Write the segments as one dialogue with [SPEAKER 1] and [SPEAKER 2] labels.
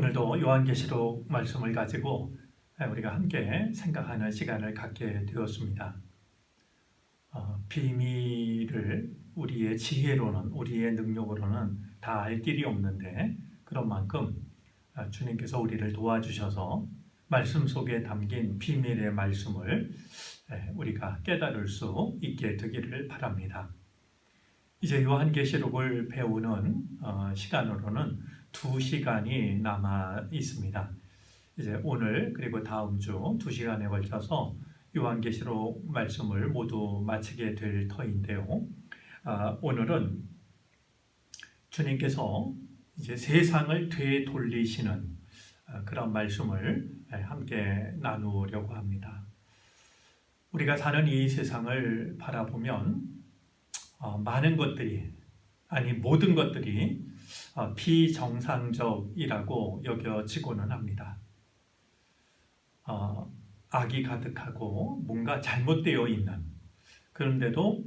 [SPEAKER 1] 오늘도 요한계시록 말씀을 가지고 우리가 함께 생각하는 시간을 갖게 되었습니다. 비밀을 우리의 지혜로는, 우리의 능력으로는 다 알 길이 없는데, 그런 만큼 주님께서 우리를 도와주셔서 말씀 속에 담긴 비밀의 말씀을 우리가 깨달을 수 있게 되기를 바랍니다. 이제 요한계시록을 배우는 시간으로는 2시간이 남아 있습니다. 이제 오늘 그리고 다음 주 2시간에 걸쳐서 요한계시록 말씀을 모두 마치게 될 터인데요. 오늘은 주님께서 이제 세상을 되돌리시는 그런 말씀을 함께 나누려고 합니다. 우리가 사는 이 세상을 바라보면 많은 것들이, 아니 모든 것들이 비정상적이라고 여겨지고는 합니다. 악이 가득하고 뭔가 잘못되어 있는, 그런데도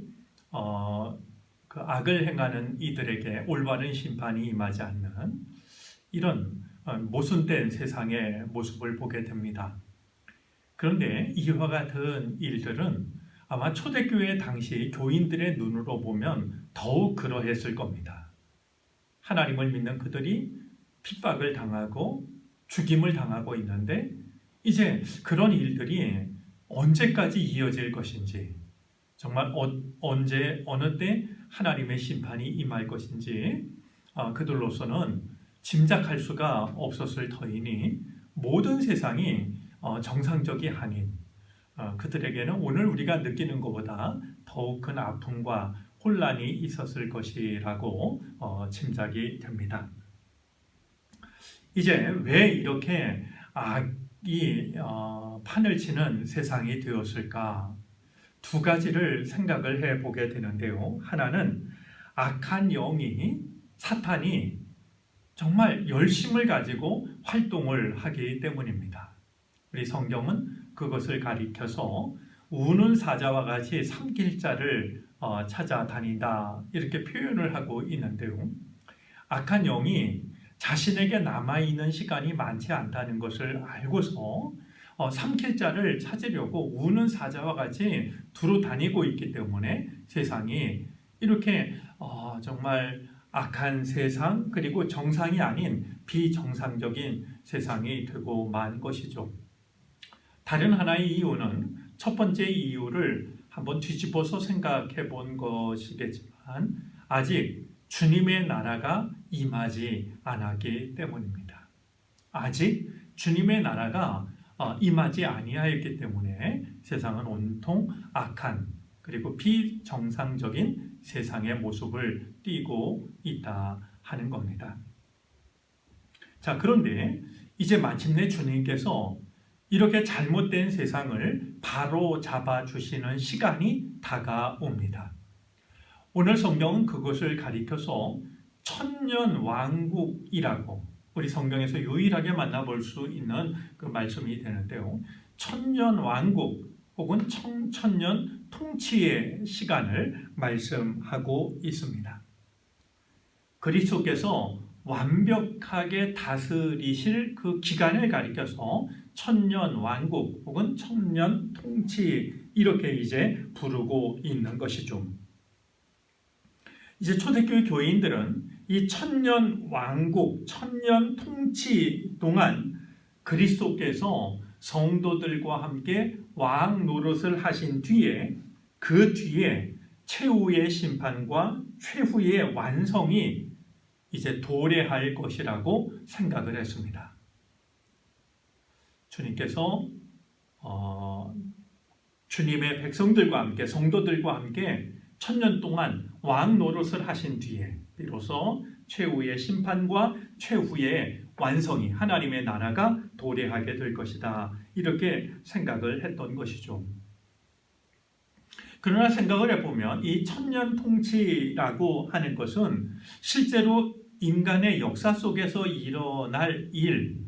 [SPEAKER 1] 그 악을 행하는 이들에게 올바른 심판이 임하지 않는 이런 모순된 세상의 모습을 보게 됩니다. 그런데 이와 같은 일들은 아마 초대교회 당시 교인들의 눈으로 보면 더욱 그러했을 겁니다. 하나님을 믿는 그들이 핍박을 당하고 죽임을 당하고 있는데, 이제 그런 일들이 언제까지 이어질 것인지, 정말 언제 어느 때 하나님의 심판이 임할 것인지 그들로서는 짐작할 수가 없었을 터이니, 모든 세상이 정상적이 아닌 그들에게는 오늘 우리가 느끼는 것보다 더욱 큰 아픔과 혼란이 있었을 것이라고 짐작이 됩니다. 이제 왜 이렇게 악이 판을 치는 세상이 되었을까? 두 가지를 생각을 해보게 되는데요. 하나는 악한 영이, 사탄이 정말 열심을 가지고 활동을 하기 때문입니다. 우리 성경은 그것을 가리켜서 우는 사자와 같이 삼킬 자를 찾아다닌다, 이렇게 표현을 하고 있는데요. 악한 영이 자신에게 남아있는 시간이 많지 않다는 것을 알고서 삼킬 자를 찾으려고 우는 사자와 같이 두루 다니고 있기 때문에 세상이 이렇게 정말 악한 세상, 그리고 정상이 아닌 비정상적인 세상이 되고 만 것이죠. 다른 하나의 이유는, 첫 번째 이유를 한번 뒤집어서 생각해 본 것이겠지만, 아직 주님의 나라가 임하지 않았기 때문입니다. 아직 주님의 나라가 임하지 아니하였기 때문에 세상은 온통 악한, 그리고 비정상적인 세상의 모습을 띠고 있다 하는 겁니다. 자, 그런데 이제 마침내 주님께서 이렇게 잘못된 세상을 바로 잡아주시는 시간이 다가옵니다. 오늘 성경은 그것을 가리켜서 천년왕국이라고, 우리 성경에서 유일하게 만나볼 수 있는 그 말씀이 되는데요. 천년왕국 혹은 천년 통치의 시간을 말씀하고 있습니다. 그리스도께서 완벽하게 다스리실 그 기간을 가리켜서 천년 왕국 혹은 천년 통치, 이렇게 이제 부르고 있는 것이죠. 이제 초대교회 교인들은 이 천년 왕국, 천년 통치 동안 그리스도께서 성도들과 함께 왕 노릇을 하신 뒤에, 그 뒤에 최후의 심판과 최후의 완성이 이제 도래할 것이라고 생각을 했습니다. 주님께서 주님의 백성들과 함께, 성도들과 함께 천년 동안 왕 노릇을 하신 뒤에 비로소 최후의 심판과 최후의 완성이, 하나님의 나라가 도래하게 될 것이다, 이렇게 생각을 했던 것이죠. 그러나 생각을 해보면 이 천년 통치라고 하는 것은 실제로 인간의 역사 속에서 일어날 일,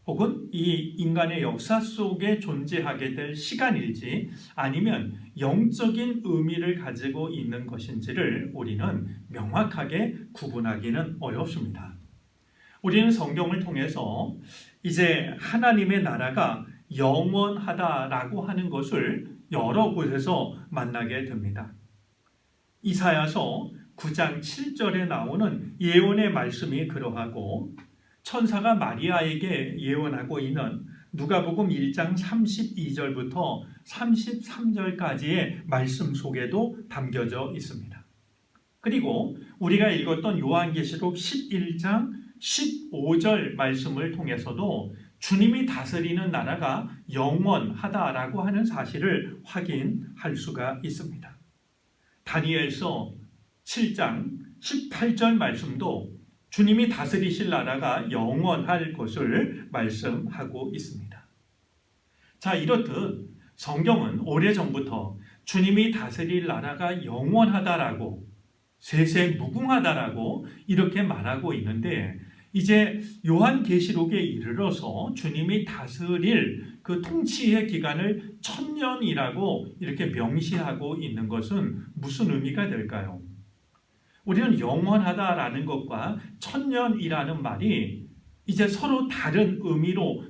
[SPEAKER 1] 혹은 이 인간의 역사 속에 존재하게 될 시간일지, 아니면 영적인 의미를 가지고 있는 것인지를 우리는 명확하게 구분하기는 어렵습니다. 우리는 성경을 통해서 이제 하나님의 나라가 영원하다라고 하는 것을 여러 곳에서 만나게 됩니다. 이사야서 9장 7절에 나오는 예언의 말씀이 그러하고, 천사가 마리아에게 예언하고 있는 누가복음 1장 32절부터 33절까지의 말씀 속에도 담겨져 있습니다. 그리고 우리가 읽었던 요한계시록 11장 15절 말씀을 통해서도 주님이 다스리는 나라가 영원하다라고 하는 사실을 확인할 수가 있습니다. 다니엘서 7장 18절 말씀도 주님이 다스리실 나라가 영원할 것을 말씀하고 있습니다. 자, 이렇듯 성경은 오래전부터 주님이 다스릴 나라가 영원하다라고, 세세무궁하다라고 이렇게 말하고 있는데, 이제 요한계시록에 이르러서 주님이 다스릴 그 통치의 기간을 1000년이라고 이렇게 명시하고 있는 것은 무슨 의미가 될까요? 우리는 영원하다라는 것과 1000년이라는 말이 이제 서로 다른 의미로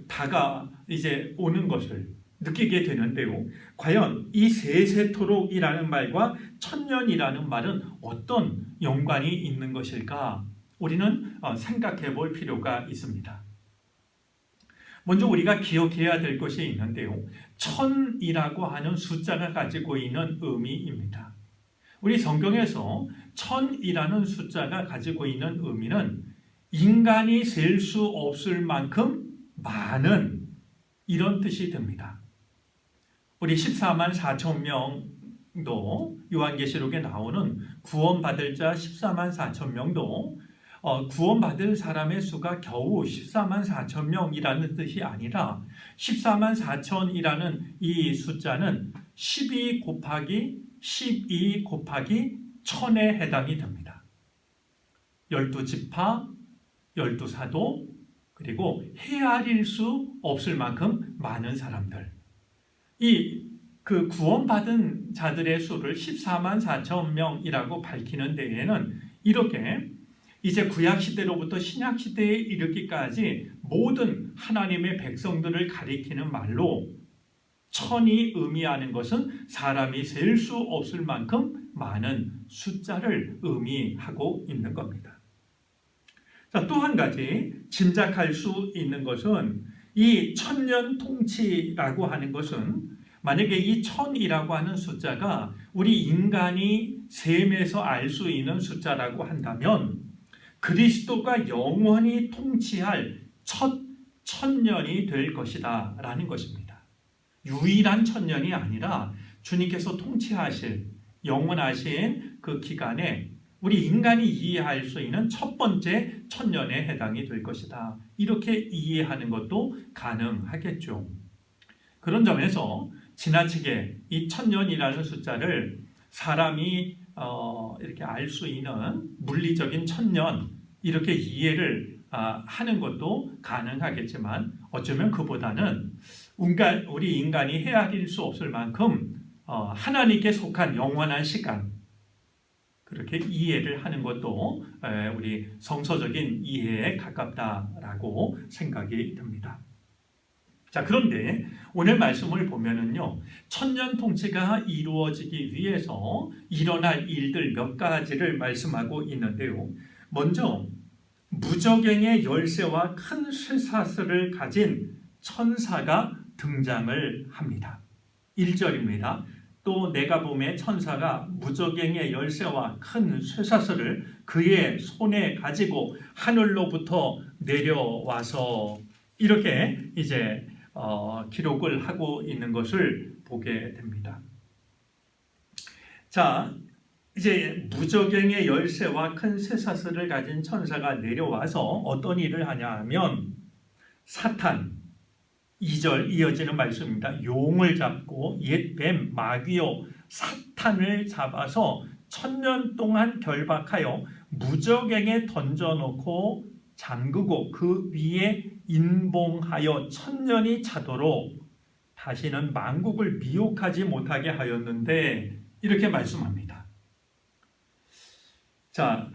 [SPEAKER 1] 이제 오는 것을 느끼게 되는데요. 과연 이 세세토록이라는 말과 1000년이라는 말은 어떤 연관이 있는 것일까? 우리는 생각해 볼 필요가 있습니다. 먼저 우리가 기억해야 될 것이 있는데요. 1000이라고 하는 숫자가 가지고 있는 의미입니다. 우리 성경에서 1000이라는 숫자가 가지고 있는 의미는 인간이 셀 수 없을 만큼 많은, 이런 뜻이 됩니다. 우리 14만 4천 명도 요한계시록에 나오는 구원받을 자 14만 4천 명도 구원받을 사람의 수가 겨우 14만 4천 명이라는 뜻이 아니라 14만 4천이라는 이 숫자는 12 곱하기 12 곱하기 1000에 해당이 됩니다. 12지파, 12사도, 그리고 헤아릴 수 없을 만큼 많은 사람들. 그 구원받은 자들의 수를 14만 4천 명이라고 밝히는 데에는 이렇게 이제 구약시대로부터 신약시대에 이르기까지 모든 하나님의 백성들을 가리키는 말로 1000이 의미하는 것은 사람이 셀 수 없을 만큼 많은 숫자를 의미하고 있는 겁니다. 자, 또 한 가지 짐작할 수 있는 것은 이 1000년 통치라고 하는 것은, 만약에 이 1000이라고 하는 숫자가 우리 인간이 셈에서 알 수 있는 숫자라고 한다면 그리스도가 영원히 통치할 첫 1000년이 될 것이다 라는 것입니다. 유일한 1000년이 아니라 주님께서 통치하실 영원하신 그 기간에 우리 인간이 이해할 수 있는 첫 번째 1000년에 해당이 될 것이다. 이렇게 이해하는 것도 가능하겠죠. 그런 점에서 지나치게 이 1000년이라는 숫자를 사람이 이렇게 알 수 있는 물리적인 1000년, 이렇게 이해를 하는 것도 가능하겠지만, 어쩌면 그보다는 우리 인간이 헤아릴 수 없을 만큼 하나님께 속한 영원한 시간, 그렇게 이해를 하는 것도 우리 성서적인 이해에 가깝다라고 생각이 듭니다. 자, 그런데 오늘 말씀을 보면은요, 1000년 통치가 이루어지기 위해서 일어날 일들 몇 가지를 말씀하고 있는데요. 먼저 무저갱의 열쇠와 큰 쇠사슬을 가진 천사가 등장을 합니다. 1절입니다. 또 내가 보매 천사가 무저갱의 열쇠와 큰 쇠사슬을 그의 손에 가지고 하늘로부터 내려와서, 이렇게 이제 기록을 하고 있는 것을 보게 됩니다. 자, 이제 무저갱의 열쇠와 큰 쇠사슬을 가진 천사가 내려와서 어떤 일을 하냐 하면, 사탄, 2절 이어지는 말씀입니다. 용을 잡고 옛 뱀 마귀요 사탄을 잡아서 1000년 동안 결박하여 무저갱에 던져놓고 잠그고 그 위에 인봉하여 1000년이 차도록 다시는 만국을 미혹하지 못하게 하였는데, 이렇게 말씀합니다. 자,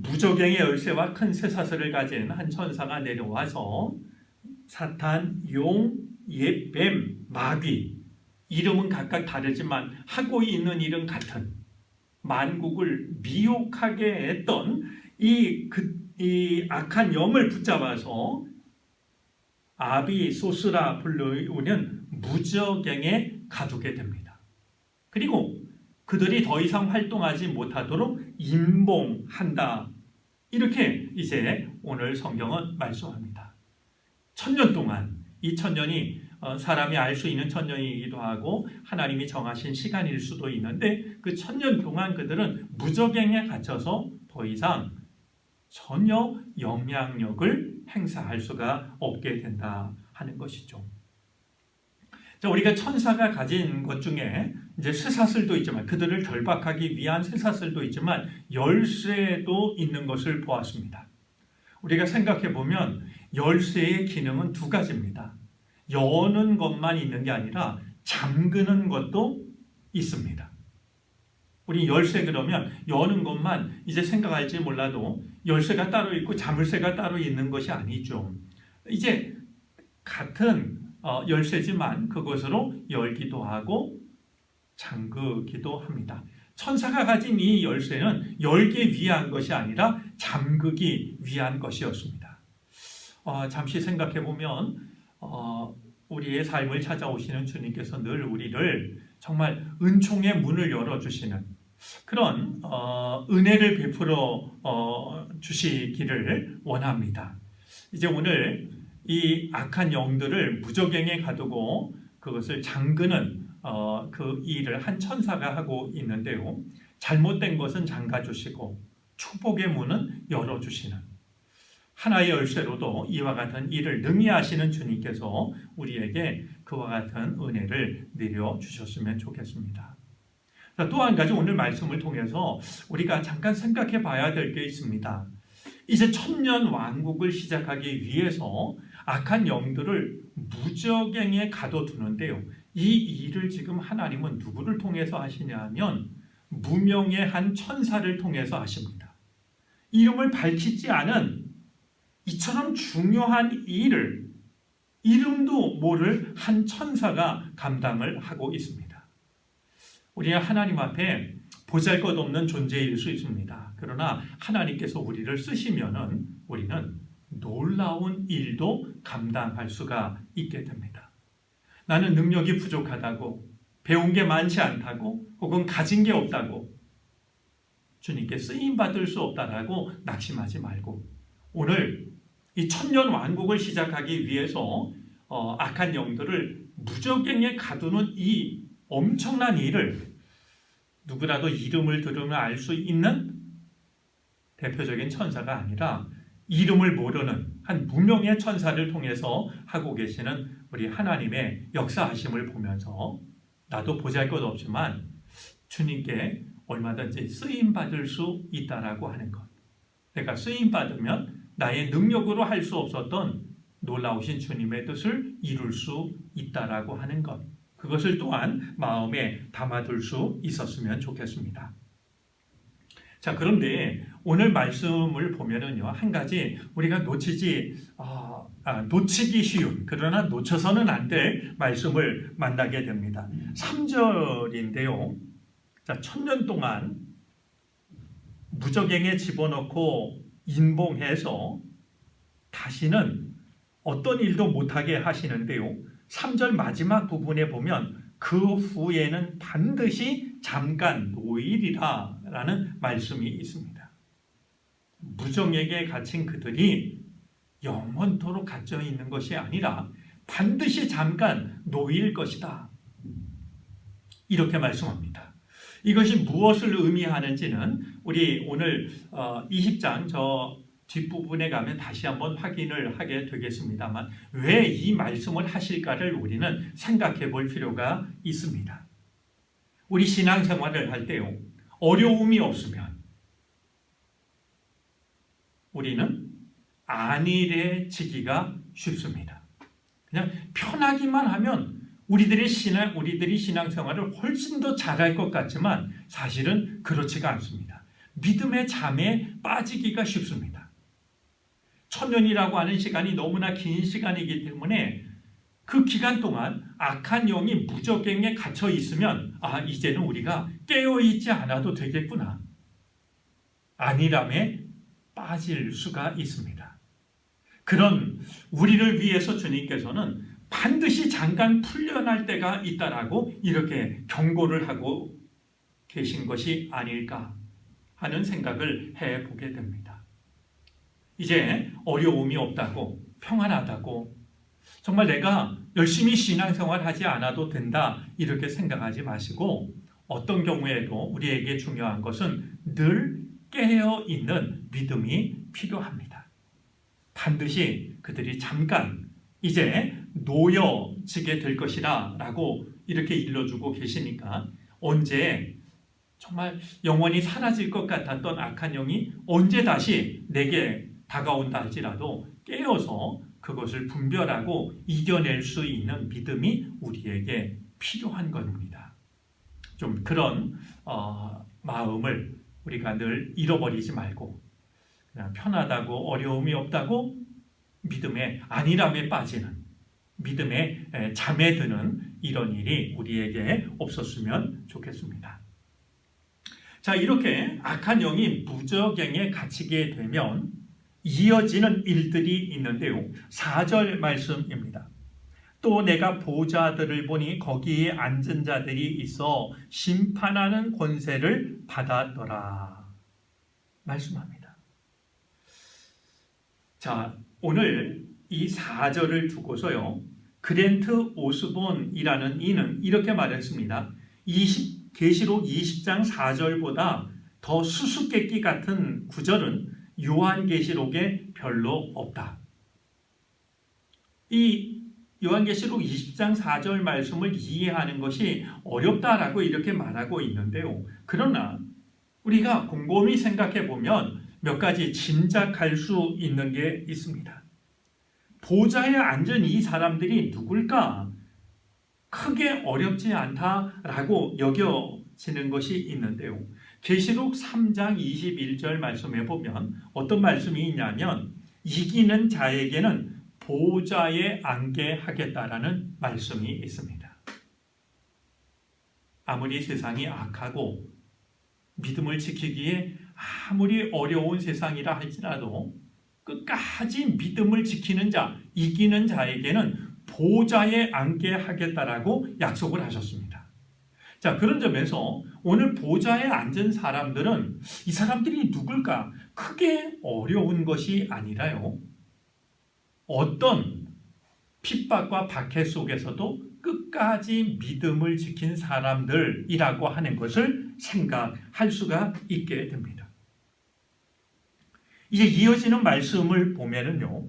[SPEAKER 1] 무저갱의 열쇠와 큰 쇠사슬을 가진 한 천사가 내려와서 사탄, 용, 뱀, 마귀, 이름은 각각 다르지만 하고 있는 일은 같은 만국을 미혹하게 했던 이 악한 영을 붙잡아서 아비소스라 불리우는 무저갱에 가두게 됩니다. 그리고 그들이 더 이상 활동하지 못하도록 임봉한다. 이렇게 이제 오늘 성경은 말씀합니다. 1000년 동안, 이 1000년이 사람이 알 수 있는 1000년이기도 하고 하나님이 정하신 시간일 수도 있는데 그 1000년 동안 그들은 무저갱에 갇혀서 더 이상 전혀 영향력을 행사할 수가 없게 된다 하는 것이죠. 자, 우리가 천사가 가진 것 중에 이제 쇠사슬도 있지만 그들을 결박하기 위한 쇠사슬도 있지만 열쇠도 있는 것을 보았습니다. 우리가 생각해 보면 열쇠의 기능은 두 가지입니다. 여는 것만 있는 게 아니라 잠그는 것도 있습니다. 우리 열쇠 그러면 여는 것만 이제 생각할지 몰라도 열쇠가 따로 있고 자물쇠가 따로 있는 것이 아니죠. 이제 같은 열쇠지만 그것으로 열기도 하고 잠그기도 합니다. 천사가 가진 이 열쇠는 열기 위한 것이 아니라 잠그기 위한 것이었습니다. 잠시 생각해 보면 우리의 삶을 찾아오시는 주님께서 늘 우리를 정말 은총의 문을 열어주시는 그런 은혜를 베풀어 주시기를 원합니다. 이제 오늘 이 악한 영들을 무저갱에 가두고 그것을 잠그는 그 일을 한 천사가 하고 있는데요. 잘못된 것은 잠가주시고 축복의 문은 열어주시는 하나의 열쇠로도 이와 같은 일을 능히 하시는 주님께서 우리에게 그와 같은 은혜를 내려주셨으면 좋겠습니다. 또 한 가지 오늘 말씀을 통해서 우리가 잠깐 생각해 봐야 될 게 있습니다. 이제 천년 왕국을 시작하기 위해서 악한 영들을 무저갱에 가둬두는데요. 이 일을 지금 하나님은 누구를 통해서 하시냐 하면 무명의 한 천사를 통해서 하십니다. 이름을 밝히지 않은 이처럼 중요한 일을 이름도 모를 한 천사가 감당을 하고 있습니다. 우리는 하나님 앞에 보잘것없는 존재일 수 있습니다. 그러나 하나님께서 우리를 쓰시면은 우리는 놀라운 일도 감당할 수가 있게 됩니다. 나는 능력이 부족하다고, 배운 게 많지 않다고, 혹은 가진 게 없다고, 주님께 쓰임받을 수 없다라고 낙심하지 말고 오늘 이 천년 왕국을 시작하기 위해서 악한 영들을 무저갱에 가두는 이 엄청난 일을 누구라도 이름을 들으면 알 수 있는 대표적인 천사가 아니라 이름을 모르는 한 무명의 천사를 통해서 하고 계시는 우리 하나님의 역사하심을 보면서 나도 보잘것없지만 주님께 얼마든지 쓰임받을 수 있다라고 하는 것. 내가 쓰임받으면 나의 능력으로 할 수 없었던 놀라우신 주님의 뜻을 이룰 수 있다라고 하는 것. 그것을 또한 마음에 담아둘 수 있었으면 좋겠습니다. 자, 그런데 오늘 말씀을 보면은요, 한 가지 우리가 놓치기 쉬운, 그러나 놓쳐서는 안 될 말씀을 만나게 됩니다. 3절인데요. 자, 1000년 동안 무저갱에 집어넣고 인봉해서 다시는 어떤 일도 못하게 하시는데요. 3절 마지막 부분에 보면 그 후에는 반드시 잠깐 노일이라 라는 말씀이 있습니다. 무정에게 갇힌 그들이 영원토록 갇혀 있는 것이 아니라 반드시 잠깐 놓일 것이다. 이렇게 말씀합니다. 이것이 무엇을 의미하는지는 우리 오늘 20장 저 뒷부분에 가면 다시 한번 확인을 하게 되겠습니다만 왜 이 말씀을 하실까를 우리는 생각해 볼 필요가 있습니다. 우리 신앙생활을 할 때요, 어려움이 없으면 우리는 안일해지기가 쉽습니다. 그냥 편하기만 하면 우리들이 신앙생활을 훨씬 더 잘할 것 같지만 사실은 그렇지가 않습니다. 믿음의 잠에 빠지기가 쉽습니다. 천년이라고 하는 시간이 너무나 긴 시간이기 때문에 그 기간 동안 악한 영이 무저갱에 갇혀 있으면 이제는 우리가 깨어 있지 않아도 되겠구나. 안일함에 빠질 수가 있습니다. 그런 우리를 위해서 주님께서는 반드시 잠깐 풀려날 때가 있다라고 이렇게 경고를 하고 계신 것이 아닐까 하는 생각을 해보게 됩니다. 이제 어려움이 없다고, 평안하다고, 정말 내가 열심히 신앙생활하지 않아도 된다 이렇게 생각하지 마시고, 어떤 경우에도 우리에게 중요한 것은 늘 깨어있는 믿음이 필요합니다. 반드시 그들이 잠깐 이제 놓여지게 될 것이라 라고 이렇게 일러주고 계시니까, 언제 정말 영원히 사라질 것 같았던 악한 영이 언제 다시 내게 다가온다 할지라도 깨어서 그것을 분별하고 이겨낼 수 있는 믿음이 우리에게 필요한 겁니다. 좀 그런 마음을 우리가 늘 잃어버리지 말고, 그냥 편하다고 어려움이 없다고 믿음의 안일함에 빠지는, 믿음의 잠에 드는 이런 일이 우리에게 없었으면 좋겠습니다. 자, 이렇게 악한 영이 무저갱에 갇히게 되면 이어지는 일들이 있는데요. 4절 말씀입니다. 또 내가 보좌들을 보니 거기에 앉은 자들이 있어 심판하는 권세를 받았더라 말씀합니다. 자, 오늘 이 4절을 두고서요, 그랜트 오스본이라는 이는 이렇게 말했습니다. 계시록 20장 4절보다 더 수수께끼 같은 구절은 요한계시록에 별로 없다. 이 요한계시록 20장 4절 말씀을 이해하는 것이 어렵다라고 이렇게 말하고 있는데요. 그러나 우리가 곰곰이 생각해 보면 몇 가지 짐작할 수 있는 게 있습니다. 보좌에 앉은 이 사람들이 누굴까? 크게 어렵지 않다라고 여겨지는 것이 있는데요. 계시록 3장 21절 말씀에 보면 어떤 말씀이 있냐면, 이기는 자에게는 보좌에 앉게 하겠다라는 말씀이 있습니다. 아무리 세상이 악하고 믿음을 지키기에 아무리 어려운 세상이라 할지라도 끝까지 믿음을 지키는 자, 이기는 자에게는 보좌에 앉게 하겠다라고 약속을 하셨습니다. 자, 그런 점에서 오늘 보좌에 앉은 사람들은 이 사람들이 누굴까? 크게 어려운 것이 아니라요, 어떤 핍박과 박해 속에서도 끝까지 믿음을 지킨 사람들이라고 하는 것을 생각할 수가 있게 됩니다. 이제 이어지는 말씀을 보면은요,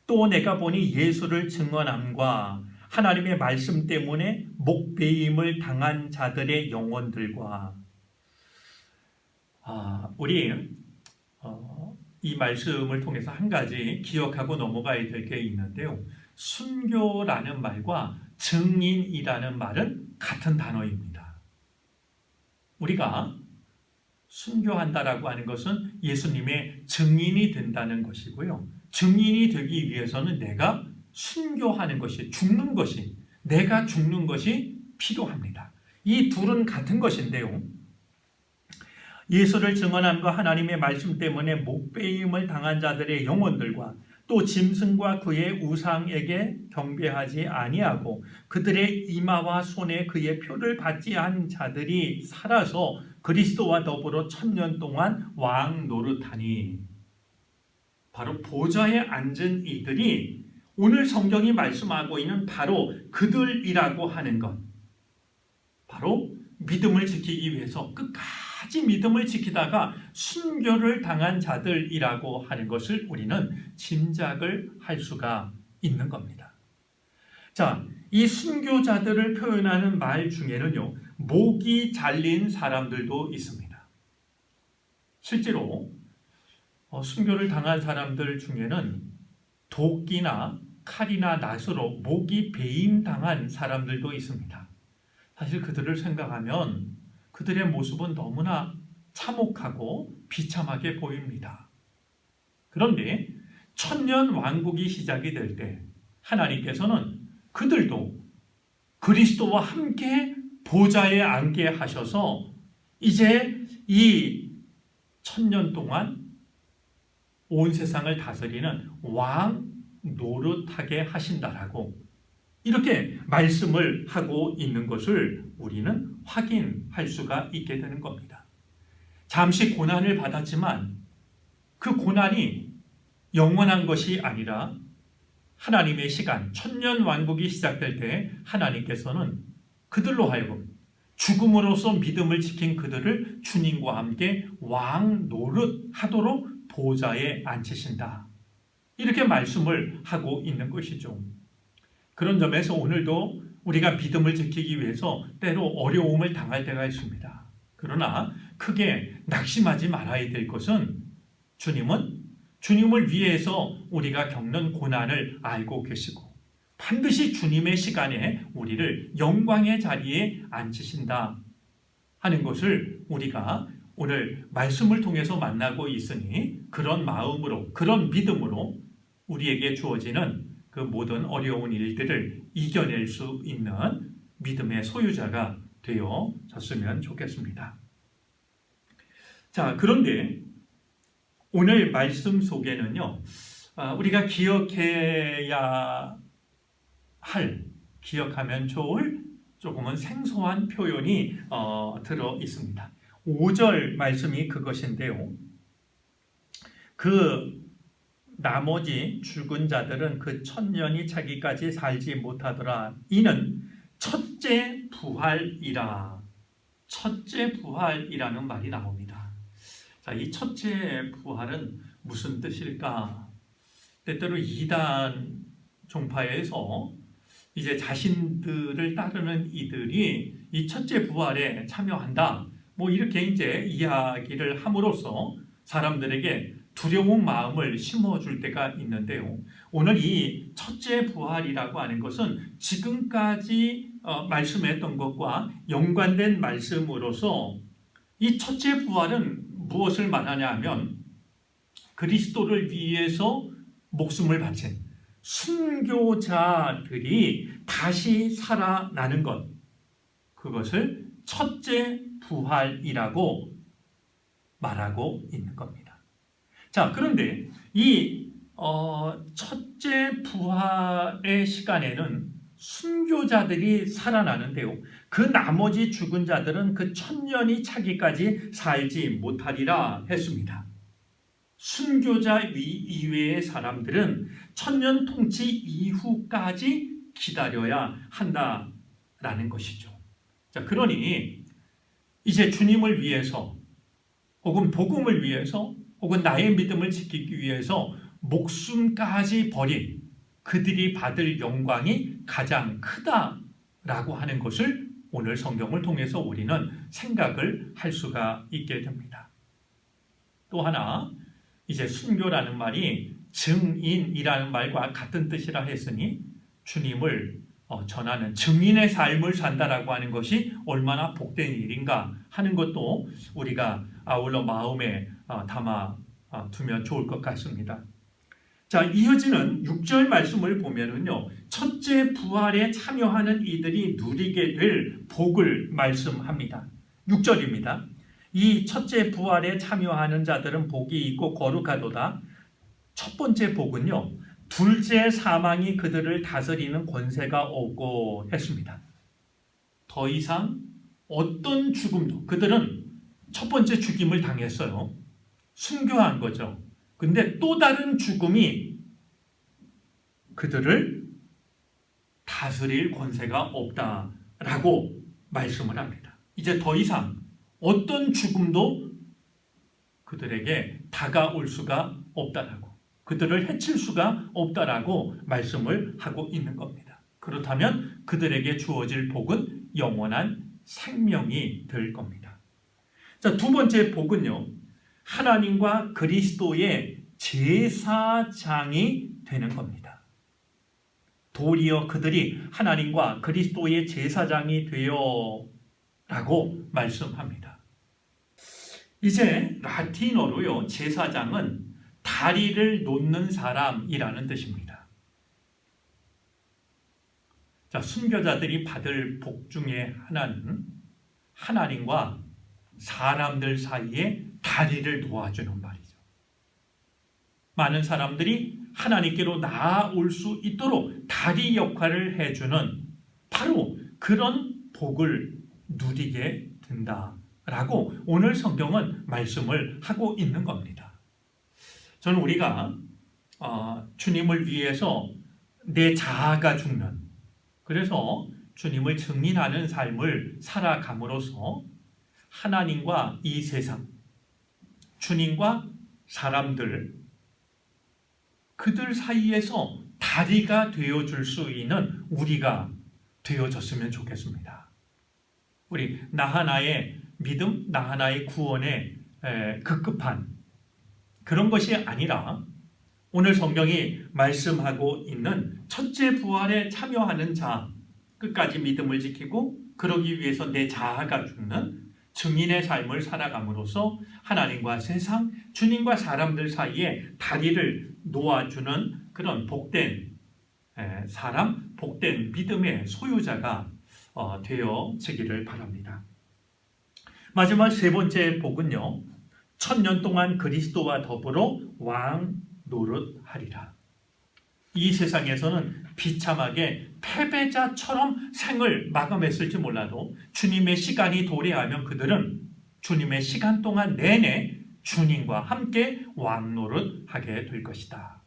[SPEAKER 1] 또 내가 보니 예수를 증언함과 하나님의 말씀 때문에 목베임을 당한 자들의 영혼들과, 우리 이 말씀을 통해서 한 가지 기억하고 넘어가야 될 게 있는데요. 순교라는 말과 증인이라는 말은 같은 단어입니다. 우리가 순교한다라고 하는 것은 예수님의 증인이 된다는 것이고요. 증인이 되기 위해서는 내가 순교하는 것이, 죽는 것이, 내가 죽는 것이 필요합니다. 이 둘은 같은 것인데요. 예수를 증언함과 하나님의 말씀 때문에 목베임을 당한 자들의 영혼들과 또 짐승과 그의 우상에게 경배하지 아니하고 그들의 이마와 손에 그의 표를 받지 않은 자들이 살아서 그리스도와 더불어 1000년 동안 왕 노릇하니, 바로 보좌에 앉은 이들이 오늘 성경이 말씀하고 있는 바로 그들이라고 하는 것, 바로 믿음을 지키기 위해서 끝까지 믿음을 지키다가 순교를 당한 자들이라고 하는 것을 우리는 짐작을 할 수가 있는 겁니다. 자, 이 순교자들을 표현하는 말 중에는요, 목이 잘린 사람들도 있습니다. 실제로 순교를 당한 사람들 중에는 도끼나 칼이나 낫으로 목이 베임당한 사람들도 있습니다. 사실 그들을 생각하면 그들의 모습은 너무나 참혹하고 비참하게 보입니다. 그런데 천년 왕국이 시작이 될 때 하나님께서는 그들도 그리스도와 함께 보좌에 앉게 하셔서 이제 이 천년 동안 온 세상을 다스리는 왕 노릇하게 하신다라고 이렇게 말씀을 하고 있는 것을 우리는 확인할 수가 있게 되는 겁니다. 잠시 고난을 받았지만 그 고난이 영원한 것이 아니라 하나님의 시간, 천년 왕국이 시작될 때 하나님께서는 그들로 하여금 죽음으로써 믿음을 지킨 그들을 주님과 함께 왕 노릇하도록 보좌에 앉히신다. 이렇게 말씀을 하고 있는 것이죠. 그런 점에서 오늘도 우리가 믿음을 지키기 위해서 때로 어려움을 당할 때가 있습니다. 그러나 크게 낙심하지 말아야 될 것은 주님을 위해서 우리가 겪는 고난을 알고 계시고 반드시 주님의 시간에 우리를 영광의 자리에 앉히신다 하는 것을 우리가 오늘 말씀을 통해서 만나고 있으니 그런 마음으로 그런 믿음으로 우리에게 주어지는 그 모든 어려운 일들을 이겨낼 수 있는 믿음의 소유자가 되어졌으면 좋겠습니다. 자, 그런데 오늘 말씀 속에는요, 우리가 기억하면 좋을 조금은 생소한 표현이 들어 있습니다. 5절 말씀이 그것인데요. 그 나머지 죽은 자들은 그 천년이 차기까지 살지 못하더라. 이는 첫째 부활이라. 첫째 부활이라는 말이 나옵니다. 자, 이 첫째 부활은 무슨 뜻일까? 때때로 이단 종파에서 이제 자신들을 따르는 이들이 이 첫째 부활에 참여한다. 뭐 이렇게 이제 이야기를 함으로써 사람들에게 두려운 마음을 심어줄 때가 있는데요. 오늘 이 첫째 부활이라고 하는 것은 지금까지 말씀했던 것과 연관된 말씀으로서 이 첫째 부활은 무엇을 말하냐 하면 그리스도를 위해서 목숨을 바친 순교자들이 다시 살아나는 것, 그것을 첫째 부활이라고 말하고 있는 겁니다. 자, 그런데 이 첫째 부활의 시간에는 순교자들이 살아나는데요. 그 나머지 죽은 자들은 그 천년이 차기까지 살지 못하리라 했습니다. 순교자 이외의 사람들은 천년 통치 이후까지 기다려야 한다라는 것이죠. 자, 그러니 이제 주님을 위해서 혹은 복음을 위해서 혹은 나의 믿음을 지키기 위해서 목숨까지 버린 그들이 받을 영광이 가장 크다라고 하는 것을 오늘 성경을 통해서 우리는 생각을 할 수가 있게 됩니다. 또 하나, 이제 순교라는 말이 증인이라는 말과 같은 뜻이라 했으니 주님을 전하는 증인의 삶을 산다라고 하는 것이 얼마나 복된 일인가 하는 것도 우리가 아울러 마음에 담아 두면 좋을 것 같습니다. 자, 이어지는 6절 말씀을 보면은요, 첫째 부활에 참여하는 이들이 누리게 될 복을 말씀합니다. 6절입니다. 이 첫째 부활에 참여하는 자들은 복이 있고 거룩하도다. 첫 번째 복은요, 둘째 사망이 그들을 다스리는 권세가 없고 했습니다. 더 이상 어떤 죽음도, 그들은 첫 번째 죽임을 당했어요. 순교한 거죠. 근데 또 다른 죽음이 그들을 다스릴 권세가 없다라고 말씀을 합니다. 이제 더 이상 어떤 죽음도 그들에게 다가올 수가 없다라고, 그들을 해칠 수가 없다라고 말씀을 하고 있는 겁니다. 그렇다면 그들에게 주어질 복은 영원한 생명이 될 겁니다. 자, 두 번째 복은요, 하나님과 그리스도의 제사장이 되는 겁니다. 도리어 그들이 하나님과 그리스도의 제사장이 되어 라고 말씀합니다. 이제 라틴어로요, 제사장은 다리를 놓는 사람이라는 뜻입니다. 자, 순교자들이 받을 복 중에 하나는 하나님과 사람들 사이에 다리를 놓아주는 말이죠. 많은 사람들이 하나님께로 나아올 수 있도록 다리 역할을 해주는 바로 그런 복을 누리게 된다라고 오늘 성경은 말씀을 하고 있는 겁니다. 저는 우리가 주님을 위해서 내 자아가 죽는, 그래서 주님을 증인하는 삶을 살아감으로써 하나님과 이 세상, 주님과 사람들, 그들 사이에서 다리가 되어줄 수 있는 우리가 되어졌으면 좋겠습니다. 우리 나 하나의 믿음, 나 하나의 구원에 급급한 그런 것이 아니라 오늘 성경이 말씀하고 있는 첫째 부활에 참여하는 자, 끝까지 믿음을 지키고 그러기 위해서 내 자아가 죽는 증인의 삶을 살아감으로써 하나님과 세상, 주님과 사람들 사이에 다리를 놓아주는 그런 복된 사람, 복된 믿음의 소유자가 되어지기를 바랍니다. 마지막 세 번째 복은요, 1000년 동안 그리스도와 더불어 왕 노릇하리라. 이 세상에서는 비참하게 패배자처럼 생을 마감했을지 몰라도 주님의 시간이 도래하면 그들은 주님의 시간 동안 내내 주님과 함께 왕노릇하게 될 것이다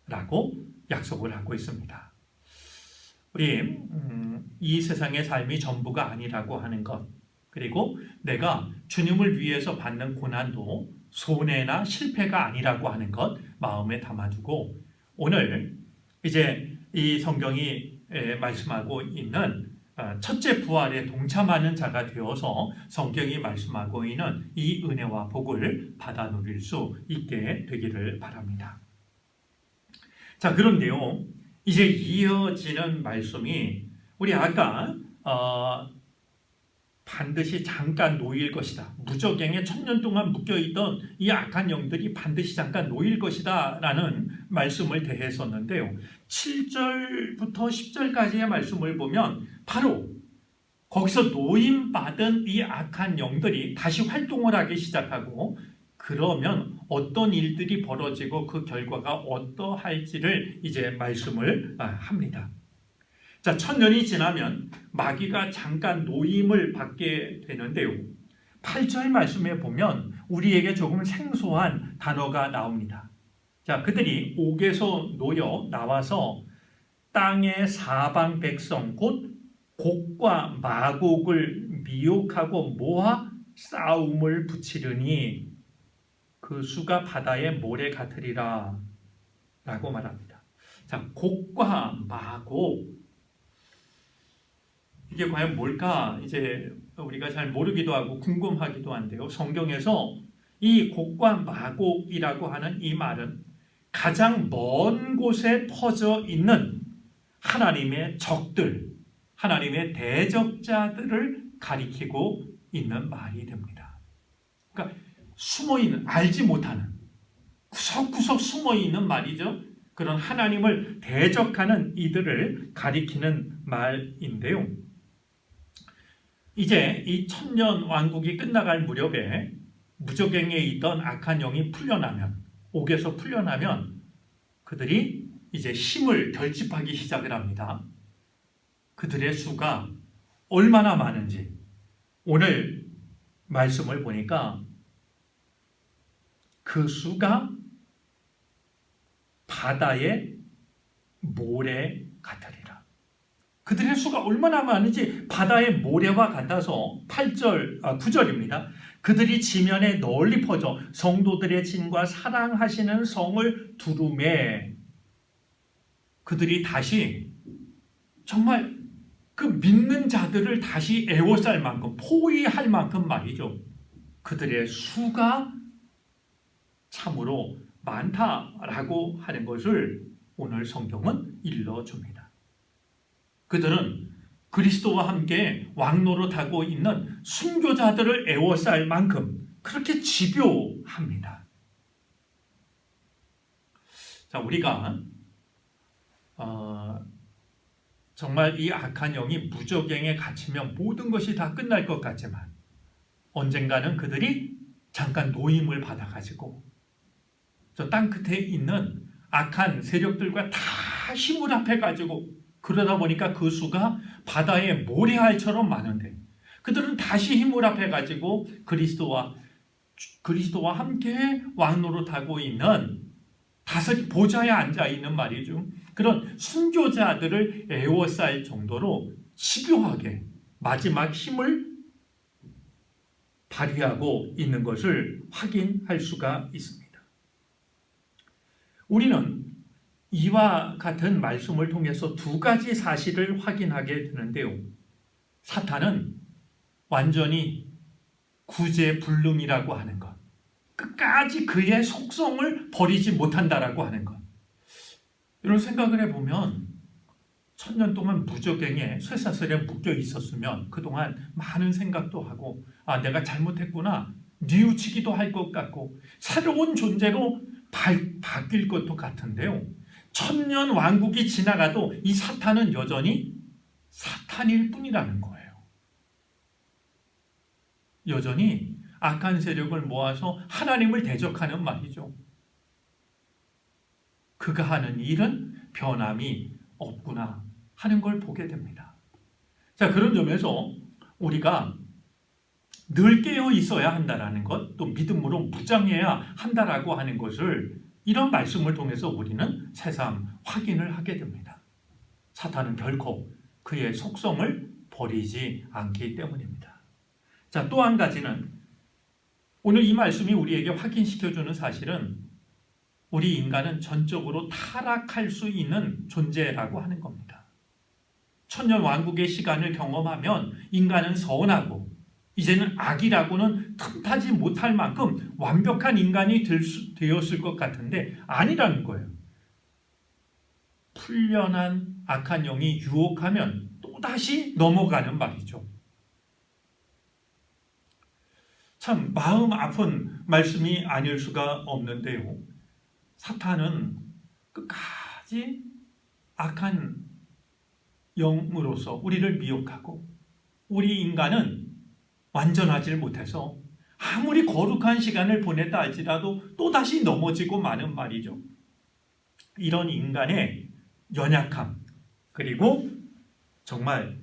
[SPEAKER 1] 라고 약속을 하고 있습니다. 우리 이 세상의 삶이 전부가 아니라고 하는 것, 그리고 내가 주님을 위해서 받는 고난도 손해나 실패가 아니라고 하는 것 마음에 담아두고 오늘 이제 이 성경이 말씀하고 있는 첫째 부활에 동참하는 자가 되어서 성경이 말씀하고 있는 이 은혜와 복을 받아 누릴 수 있게 되기를 바랍니다. 자, 그런데요, 이제 이어지는 말씀이 우리 아까 반드시 잠깐 놓일 것이다. 무저갱에 1000년 동안 묶여있던 이 악한 영들이 반드시 잠깐 놓일 것이다 라는 말씀을 대했었는데요. 7절부터 10절까지의 말씀을 보면 바로 거기서 노임받은 이 악한 영들이 다시 활동을 하기 시작하고 그러면 어떤 일들이 벌어지고 그 결과가 어떠할지를 이제 말씀을 합니다. 자, 1000년이 지나면 마귀가 잠깐 노임을 받게 되는데요. 8절 말씀에 보면 우리에게 조금 생소한 단어가 나옵니다. 자, 그들이 옥에서 놓여 나와서 땅의 사방 백성 곧 곡과 마곡을 미혹하고 모아 싸움을 붙이려니 그 수가 바다의 모래 같으리라 라고 말합니다. 자, 곡과 마곡, 이게 과연 뭘까? 이제 우리가 잘 모르기도 하고 궁금하기도 한데요. 성경에서 이 곡과 마곡이라고 하는 이 말은 가장 먼 곳에 퍼져 있는 하나님의 적들, 하나님의 대적자들을 가리키고 있는 말이 됩니다. 그러니까 숨어있는, 알지 못하는, 구석구석 숨어있는 말이죠. 그런 하나님을 대적하는 이들을 가리키는 말인데요. 이제 이 1000년 왕국이 끝나갈 무렵에 무저갱에 있던 악한 영이 풀려나면, 옥에서 풀려나면 그들이 이제 힘을 결집하기 시작을 합니다. 그들의 수가 얼마나 많은지 오늘 말씀을 보니까 그 수가 바다의 모래 같으리라. 그들의 수가 얼마나 많은지 바다의 모래와 같아서 9절입니다. 그들이 지면에 널리 퍼져 성도들의 진과 사랑하시는 성을 두루매 그들이 다시 정말 그 믿는 자들을 다시 애워쌀 만큼 포위할 만큼 말이죠. 그들의 수가 참으로 많다라고 하는 것을 오늘 성경은 일러줍니다. 그들은 그리스도와 함께 왕노릇하고 있는 순교자들을 애워쌀 만큼 그렇게 집요합니다. 자, 우리가 정말 이 악한 영이 무저갱에 갇히면 모든 것이 다 끝날 것 같지만 언젠가는 그들이 잠깐 노임을 받아가지고 저 땅 끝에 있는 악한 세력들과 다 힘을 합해가지고 그러다 보니까 그 수가 바다의 모래알처럼 많은데 그들은 다시 힘을 합해가지고 그리스도와 함께 왕노릇하고 있는 다섯 보좌에 앉아있는 말이죠. 그런 순교자들을 애워쌀 정도로 집요하게 마지막 힘을 발휘하고 있는 것을 확인할 수가 있습니다. 우리는 이와 같은 말씀을 통해서 두 가지 사실을 확인하게 되는데요. 사탄은 완전히 구제불능이라고 하는 것, 끝까지 그의 속성을 버리지 못한다라고 하는 것. 이런 생각을 해보면 1000년 동안 무저갱에 쇠사슬에 묶여 있었으면 그동안 많은 생각도 하고 내가 잘못했구나 뉘우치기도 할 것 같고 새로운 존재로 바뀔 것도 같은데요. 1000년 왕국이 지나가도 이 사탄은 여전히 사탄일 뿐이라는 거예요. 여전히 악한 세력을 모아서 하나님을 대적하는 말이죠. 그가 하는 일은 변함이 없구나 하는 걸 보게 됩니다. 자, 그런 점에서 우리가 늘 깨어 있어야 한다는 것, 또 믿음으로 무장해야 한다라고 하는 것을 이런 말씀을 통해서 우리는 새삼 확인을 하게 됩니다. 사탄은 결코 그의 속성을 버리지 않기 때문입니다. 자, 또 한 가지는 오늘 이 말씀이 우리에게 확인시켜주는 사실은 우리 인간은 전적으로 타락할 수 있는 존재라고 하는 겁니다. 천년 왕국의 시간을 경험하면 인간은 선하고 이제는 악이라고는 틈타지 못할 만큼 완벽한 인간이 되었을 것 같은데 아니라는 거예요. 풀려난 악한 영이 유혹하면 또다시 넘어가는 말이죠. 참 마음 아픈 말씀이 아닐 수가 없는데요. 사탄은 끝까지 악한 영으로서 우리를 미혹하고 우리 인간은 완전하지 못해서 아무리 거룩한 시간을 보냈다 할지라도 또다시 넘어지고 마는 말이죠. 이런 인간의 연약함 그리고 정말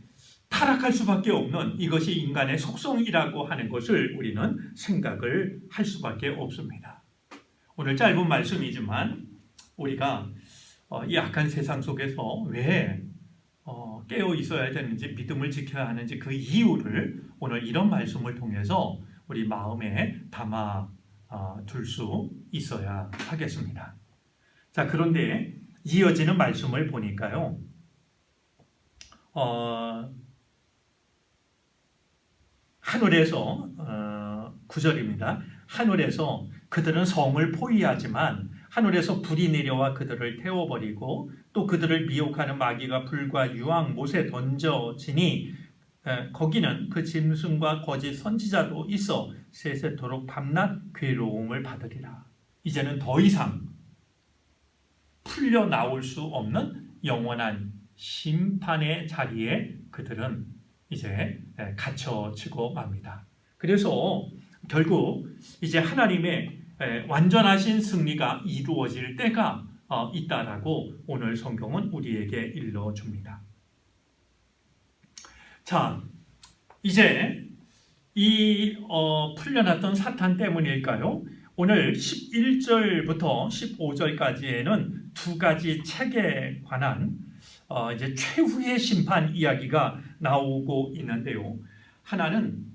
[SPEAKER 1] 타락할 수밖에 없는 이것이 인간의 속성이라고 하는 것을 우리는 생각을 할 수밖에 없습니다. 오늘 짧은 말씀이지만 우리가 이 악한 세상 속에서 왜 깨어 있어야 되는지 믿음을 지켜야 하는지 그 이유를 오늘 이런 말씀을 통해서 우리 마음에 담아 둘 수 있어야 하겠습니다. 자, 그런데 이어지는 말씀을 보니까요. 9절입니다. 하늘에서 그들은 성을 포위하지만 하늘에서 불이 내려와 그들을 태워버리고 또 그들을 미혹하는 마귀가 불과 유황 못에 던져지니 거기는 그 짐승과 거짓 선지자도 있어 세세토록 밤낮 괴로움을 받으리라. 이제는 더 이상 풀려 나올 수 없는 영원한 심판의 자리에 그들은 이제 갇혀지고 맙니다. 그래서 결국 이제 하나님의 완전하신 승리가 이루어질 때가 있다라고 오늘 성경은 우리에게 일러줍니다. 자, 이제 이 풀려났던 사탄 때문일까요? 오늘 11절부터 15절까지에는 두 가지 책에 관한 이제 최후의 심판 이야기가 나오고 있는데요. 하나는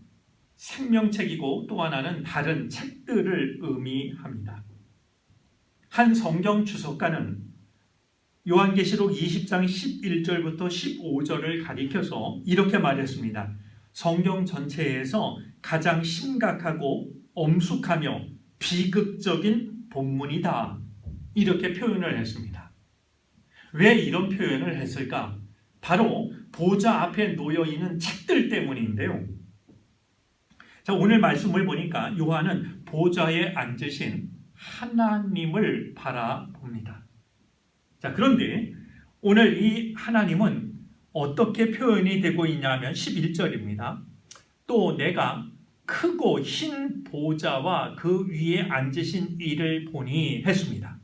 [SPEAKER 1] 생명책이고 또 하나는 다른 책들을 의미합니다. 한 성경 주석가는 요한계시록 20장 11절부터 15절을 가리켜서 이렇게 말했습니다. 성경 전체에서 가장 심각하고 엄숙하며 비극적인 본문이다. 이렇게 표현을 했습니다. 왜 이런 표현을 했을까? 바로 보좌 앞에 놓여 있는 책들 때문인데요. 자, 오늘 말씀을 보니까 요한은 보좌에 앉으신 하나님을 바라봅니다. 자, 그런데 오늘 이 하나님은 어떻게 표현이 되고 있냐면 11절입니다. 또 내가 크고 흰 보좌와 그 위에 앉으신 이를 보니 했습니다.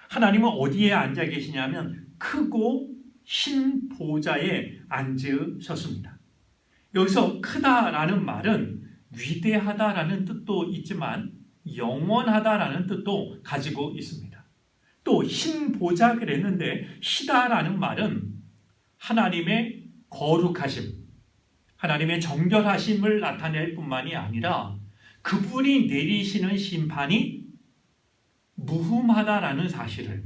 [SPEAKER 1] 하나님은 어디에 앉아 계시냐면 크고 흰 보좌에 앉으셨습니다. 여기서 크다라는 말은 위대하다라는 뜻도 있지만 영원하다라는 뜻도 가지고 있습니다. 또 흰 보좌 그랬는데 희다라는 말은 하나님의 거룩하심, 하나님의 정결하심을 나타낼 뿐만이 아니라 그분이 내리시는 심판이 무흠하다라는 사실을,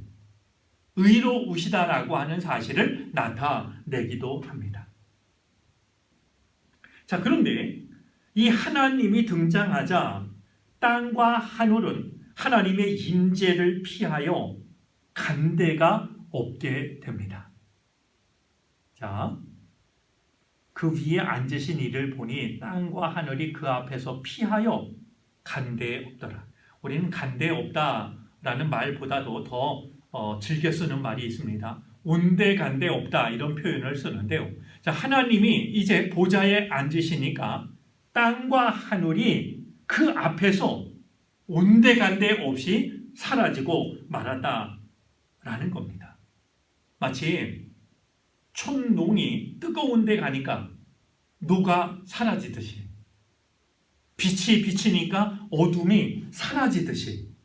[SPEAKER 1] 의로우시다라고 하는 사실을 나타내기도 합니다. 자, 그런데 이 하나님이 등장하자 땅과 하늘은 하나님의 임재를 피하여 간데가 없게 됩니다. 자, 그 위에 앉으신 이를 보니 땅과 하늘이 그 앞에서 피하여 간데에 없더라. 우리는 간데에 없다라는 말보다도 더 즐겨 쓰는 말이 있습니다. 온데간데 없다 이런 표현을 쓰는데요. 자, 하나님이 이제 보좌에 앉으시니까 땅과 하늘이 그 앞에서 온데간데 없이 사라지고 말았다라는 겁니다. 마치 촛농이 뜨거운 데 가니까 녹아 사라지듯이, 빛이 비치니까 어둠이 사라지듯이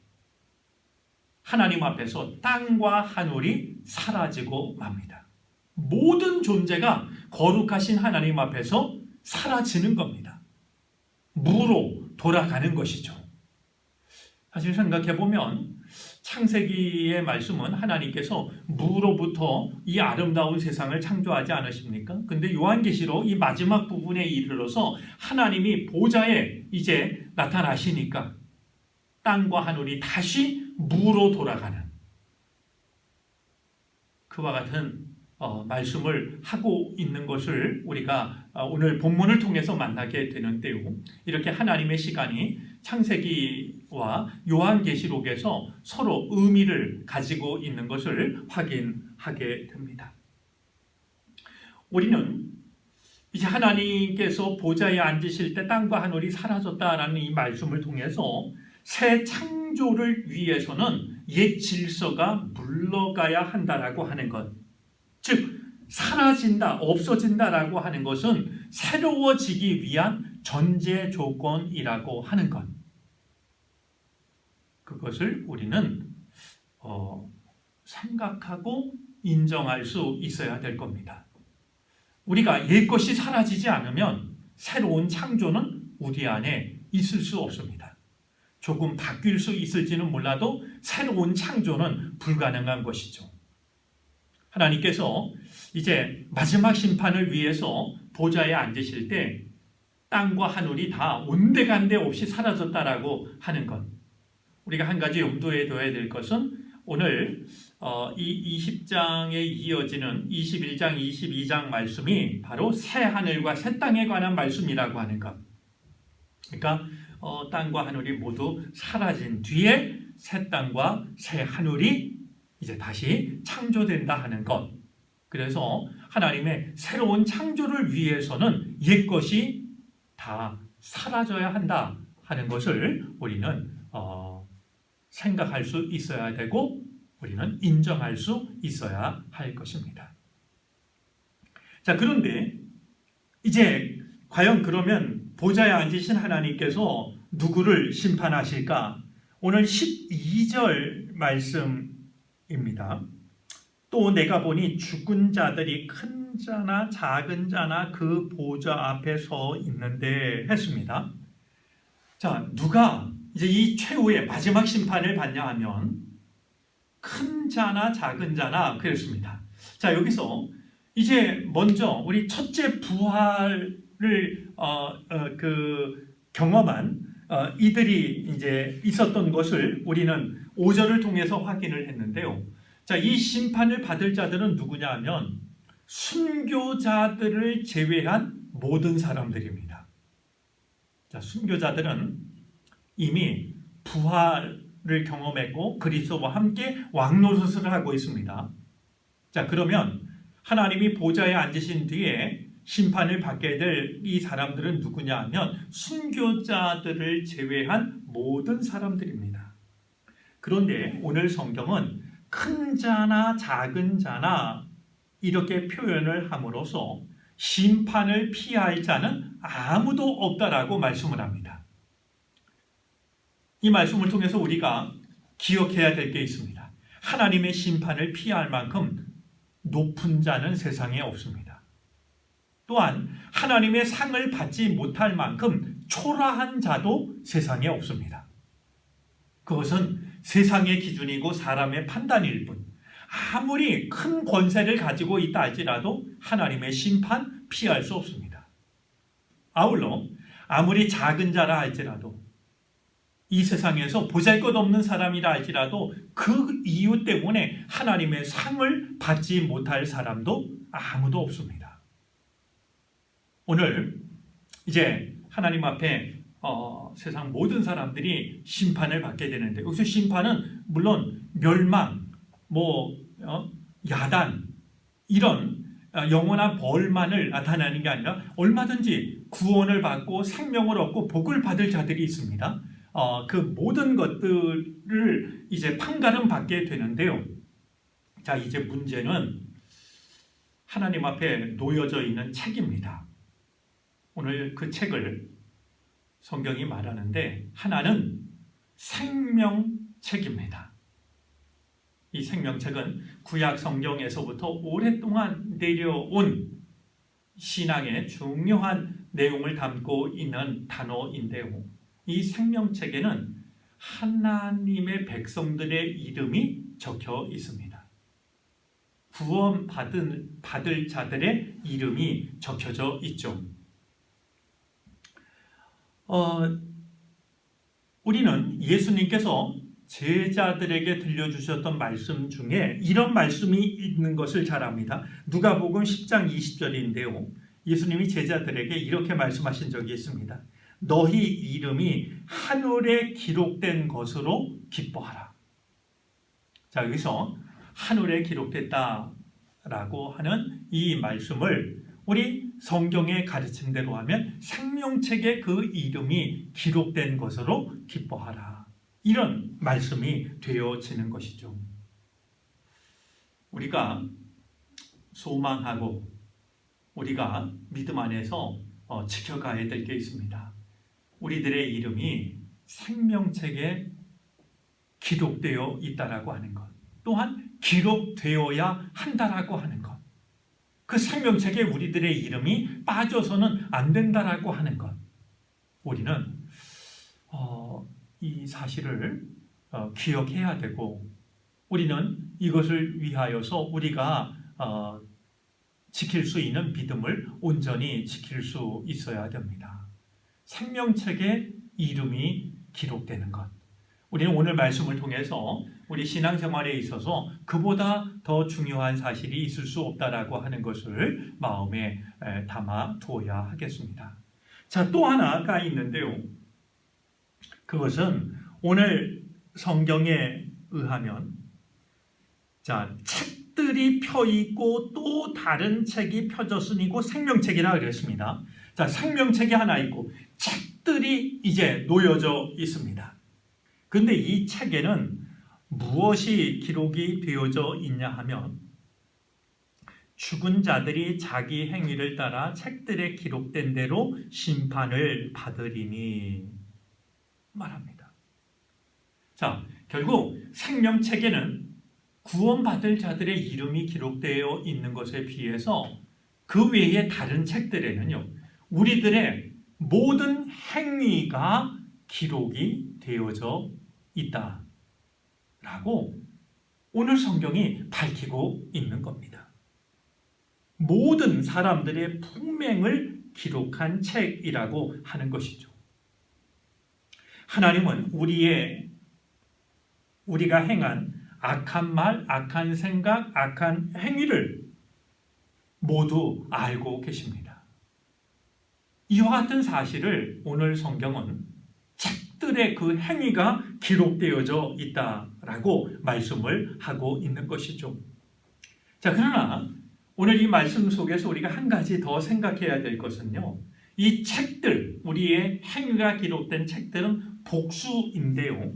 [SPEAKER 1] 하나님 앞에서 땅과 하늘이 사라지고 맙니다. 모든 존재가 거룩하신 하나님 앞에서 사라지는 겁니다. 무로 돌아가는 것이죠. 사실 생각해보면 창세기의 말씀은 하나님께서 무로부터 이 아름다운 세상을 창조하지 않으십니까? 근데 요한계시록 이 마지막 부분에 이르러서 하나님이 보좌에 이제 나타나시니까 땅과 하늘이 다시 무로 돌아가는 그와 같은 말씀을 하고 있는 것을 우리가 오늘 본문을 통해서 만나게 되는데요. 이렇게 하나님의 시간이 창세기와 요한계시록에서 서로 의미를 가지고 있는 것을 확인하게 됩니다. 우리는 이제 하나님께서 보좌에 앉으실 때 땅과 하늘이 사라졌다라는 이 말씀을 통해서 새 창조를 위해서는 옛 질서가 물러가야 한다라고 하는 것, 즉 사라진다, 없어진다라고 하는 것은 새로워지기 위한 전제 조건이라고 하는 것, 그것을 우리는 생각하고 인정할 수 있어야 될 겁니다. 우리가 옛것이 사라지지 않으면 새로운 창조는 우리 안에 있을 수 없습니다. 조금 바뀔 수 있을지는 몰라도 새로운 창조는 불가능한 것이죠. 하나님께서 이제 마지막 심판을 위해서 보좌에 앉으실 때 땅과 하늘이 다 온데간데 없이 사라졌다라고 하는 것, 우리가 한 가지 염두에 둬야 될 것은 오늘 이 20장에 이어지는 21장, 22장 말씀이 바로 새 하늘과 새 땅에 관한 말씀이라고 하는 것. 그러니까 땅과 하늘이 모두 사라진 뒤에 새 땅과 새 하늘이 이제 다시 창조된다 하는 것. 그래서 하나님의 새로운 창조를 위해서는 옛것이 다 사라져야 한다 하는 것을 우리는 생각할 수 있어야 되고 우리는 인정할 수 있어야 할 것입니다. 자, 그런데 이제 과연 그러면 보좌에 앉으신 하나님께서 누구를 심판하실까? 오늘 12절 말씀입니다. 또 내가 보니 죽은 자들이 큰 자나 작은 자나 그 보좌 앞에 서 있는데 했습니다. 자, 누가 이제 이 최후의 마지막 심판을 받냐 하면 큰 자나 작은 자나 그랬습니다. 자, 여기서 이제 먼저 우리 첫째 부활을 경험한 이들이 이제 있었던 것을 우리는 5절을 통해서 확인을 했는데요. 자, 이 심판을 받을 자들은 누구냐 하면 순교자들을 제외한 모든 사람들입니다. 자, 순교자들은 이미 부활을 경험했고 그리스도와 함께 왕노릇을 하고 있습니다. 자, 그러면 하나님이 보좌에 앉으신 뒤에 심판을 받게 될 이 사람들은 누구냐 하면 순교자들을 제외한 모든 사람들입니다. 그런데 오늘 성경은 큰 자나 작은 자나 이렇게 표현을 함으로써 심판을 피할 자는 아무도 없다라고 말씀을 합니다. 이 말씀을 통해서 우리가 기억해야 될 게 있습니다. 하나님의 심판을 피할 만큼 높은 자는 세상에 없습니다. 또한 하나님의 상을 받지 못할 만큼 초라한 자도 세상에 없습니다. 그것은 세상의 기준이고 사람의 판단일 뿐, 아무리 큰 권세를 가지고 있다 할지라도 하나님의 심판 피할 수 없습니다. 아울러 아무리 작은 자라 할지라도 이 세상에서 보잘것없는 사람이라 할지라도 그 이유 때문에 하나님의 상을 받지 못할 사람도 아무도 없습니다. 오늘 이제 하나님 앞에 세상 모든 사람들이 심판을 받게 되는데, 여기서 심판은 물론 멸망, 야단 이런 영원한 벌만을 나타내는 게 아니라 얼마든지 구원을 받고 생명을 얻고 복을 받을 자들이 있습니다. 그 모든 것들을 이제 판가름 받게 되는데요. 자, 이제 문제는 하나님 앞에 놓여져 있는 책입니다. 오늘 그 책을 성경이 말하는데 하나는 생명책입니다. 이 생명책은 구약 성경에서부터 오랫동안 내려온 신앙의 중요한 내용을 담고 있는 단어인데요. 이 생명책에는 하나님의 백성들의 이름이 적혀 있습니다. 구원받을 자들의 이름이 적혀져 있죠. 우리는 예수님께서 제자들에게 들려주셨던 말씀 중에 이런 말씀이 있는 것을 잘 압니다. 누가복음 10장 20절인데요. 예수님이 제자들에게 이렇게 말씀하신 적이 있습니다. 너희 이름이 하늘에 기록된 것으로 기뻐하라. 자, 여기서 하늘에 기록됐다라고 하는 이 말씀을 우리 성경의 가르침대로 하면 생명책에 그 이름이 기록된 것으로 기뻐하라. 이런 말씀이 되어지는 것이죠. 우리가 소망하고 우리가 믿음 안에서 지켜가야 될 게 있습니다. 우리들의 이름이 생명책에 기록되어 있다라고 하는 것, 또한 기록되어야 한다라고 하는 것, 그 생명책에 우리들의 이름이 빠져서는 안 된다라고 하는 것, 우리는 이 사실을 기억해야 되고 우리는 이것을 위하여서 우리가 지킬 수 있는 믿음을 온전히 지킬 수 있어야 됩니다. 생명책에 이름이 기록되는 것, 우리는 오늘 말씀을 통해서 우리 신앙생활에 있어서 그보다 더 중요한 사실이 있을 수 없다라고 하는 것을 마음에 담아 두어야 하겠습니다. 자, 또 하나가 있는데요. 그것은 오늘 성경에 의하면 책들이 펴 있고 또 다른 책이 펴졌으니고 생명책이라 그랬습니다. 자, 생명책이 하나 있고 책들이 이제 놓여져 있습니다. 근데 이 책에는 무엇이 기록이 되어져 있냐 하면 죽은 자들이 자기 행위를 따라 책들에 기록된 대로 심판을 받으리니 말합니다. 자, 결국 생명책에는 구원받을 자들의 이름이 기록되어 있는 것에 비해서 그 외의 다른 책들에는요, 우리들의 모든 행위가 기록이 되어져 있다라고 오늘 성경이 밝히고 있는 겁니다. 모든 사람들의 품행을 기록한 책이라고 하는 것이죠. 하나님은 우리가 행한 악한 말, 악한 생각, 악한 행위를 모두 알고 계십니다. 이와 같은 사실을 오늘 성경은 책들의 그 행위가 기록되어져 있다라고 말씀을 하고 있는 것이죠. 자, 그러나 오늘 이 말씀 속에서 우리가 한 가지 더 생각해야 될 것은요, 이 책들, 우리의 행위가 기록된 책들은 복수인데요,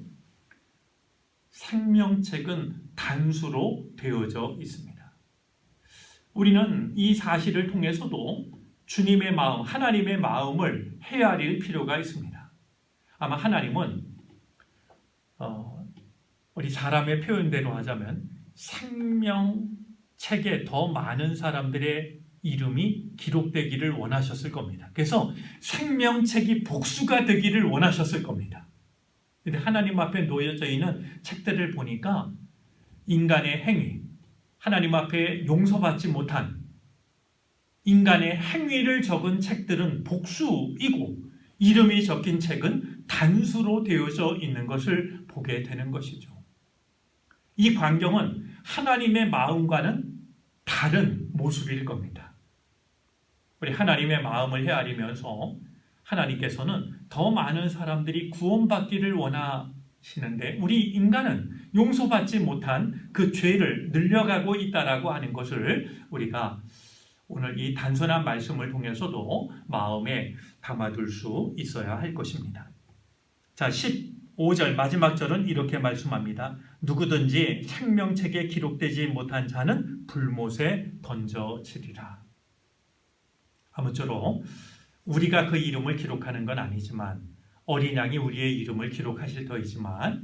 [SPEAKER 1] 생명책은 단수로 되어져 있습니다. 우리는 이 사실을 통해서도 주님의 마음, 하나님의 마음을 헤아릴 필요가 있습니다. 아마 하나님은 우리 사람의 표현대로 하자면 생명책에 더 많은 사람들의 이름이 기록되기를 원하셨을 겁니다. 그래서 생명책이 복수가 되기를 원하셨을 겁니다. 근데 하나님 앞에 놓여져 있는 책들을 보니까 인간의 행위, 하나님 앞에 용서받지 못한 인간의 행위를 적은 책들은 복수이고, 이름이 적힌 책은 단수로 되어져 있는 것을 보게 되는 것이죠. 이 광경은 하나님의 마음과는 다른 모습일 겁니다. 우리 하나님의 마음을 헤아리면서 하나님께서는 더 많은 사람들이 구원받기를 원하시는데, 우리 인간은 용서받지 못한 그 죄를 늘려가고 있다라고 하는 것을 우리가 오늘 이 단순한 말씀을 통해서도 마음에 담아둘 수 있어야 할 것입니다. 자, 15절 마지막 절은 이렇게 말씀합니다. 누구든지 생명책에 기록되지 못한 자는 불못에 던져지리라. 아무쪼록 우리가 그 이름을 기록하는 건 아니지만, 어린 양이 우리의 이름을 기록하실 터이지만,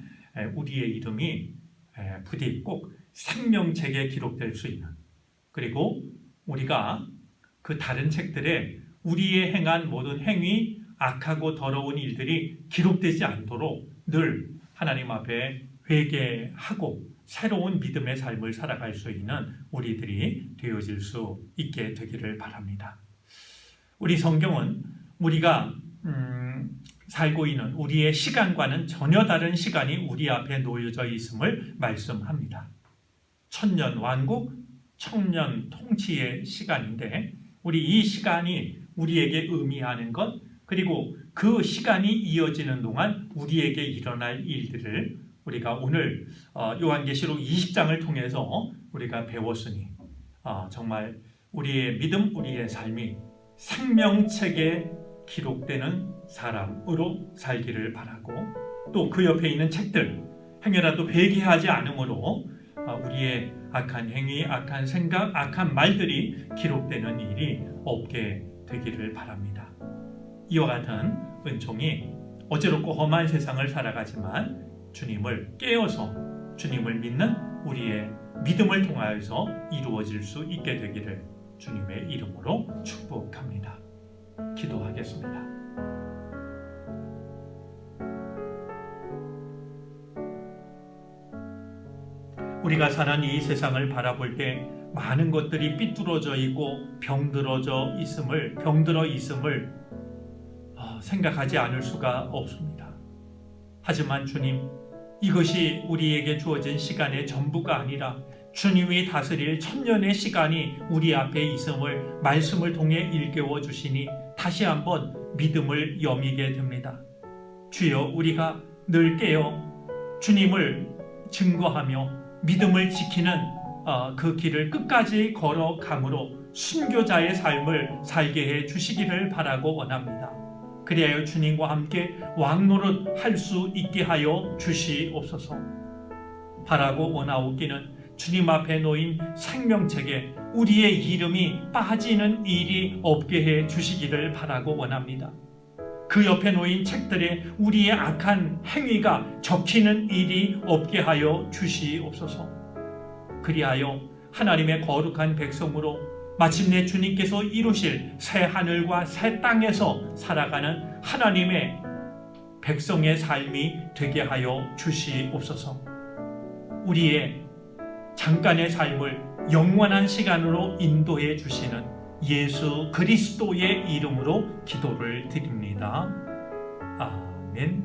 [SPEAKER 1] 우리의 이름이 부디 꼭 생명책에 기록될 수 있는, 그리고 우리가 그 다른 책들에 우리의 행한 모든 행위, 악하고 더러운 일들이 기록되지 않도록 늘 하나님 앞에 회개하고 새로운 믿음의 삶을 살아갈 수 있는 우리들이 되어질 수 있게 되기를 바랍니다. 우리 성경은 우리가 살고 있는 우리의 시간과는 전혀 다른 시간이 우리 앞에 놓여져 있음을 말씀합니다. 천년 왕국, 청년 통치의 시간인데, 우리 이 시간이 우리에게 의미하는 것, 그리고 그 시간이 이어지는 동안 우리에게 일어날 일들을 우리가 오늘 요한계시록 20장을 통해서 우리가 배웠으니 정말 우리의 믿음, 우리의 삶이 생명책에 기록되는 사람으로 살기를 바라고, 또 그 옆에 있는 책들 행여라도 회개하지 않으므로 우리의 악한 행위, 악한 생각, 악한 말들이 기록되는 일이 없게 되기를 바랍니다. 이와 같은 은총이 어지럽고 험한 세상을 살아가지만 주님을 깨어서 주님을 믿는 우리의 믿음을 통하여서 이루어질 수 있게 되기를 주님의 이름으로 축복합니다. 기도하겠습니다. 우리가 사는 이 세상을 바라볼 때 많은 것들이 삐뚤어져 있고 병들어 있음을 생각하지 않을 수가 없습니다. 하지만 주님, 이것이 우리에게 주어진 시간의 전부가 아니라 주님이 다스릴 천년의 시간이 우리 앞에 있음을 말씀을 통해 일깨워 주시니 다시 한번 믿음을 여미게 됩니다. 주여, 우리가 늘 깨어 주님을 증거하며 믿음을 지키는 그 길을 끝까지 걸어감으로 순교자의 삶을 살게 해 주시기를 바라고 원합니다. 그리하여 주님과 함께 왕노릇 할 수 있게 하여 주시옵소서. 바라고 원하옵기는 주님 앞에 놓인 생명책에 우리의 이름이 빠지는 일이 없게 해 주시기를 바라고 원합니다. 그 옆에 놓인 책들에 우리의 악한 행위가 적히는 일이 없게 하여 주시옵소서. 그리하여 하나님의 거룩한 백성으로 마침내 주님께서 이루실 새 하늘과 새 땅에서 살아가는 하나님의 백성의 삶이 되게 하여 주시옵소서. 우리의 잠깐의 삶을 영원한 시간으로 인도해 주시는 예수 그리스도의 이름으로 기도를 드립니다. 아멘.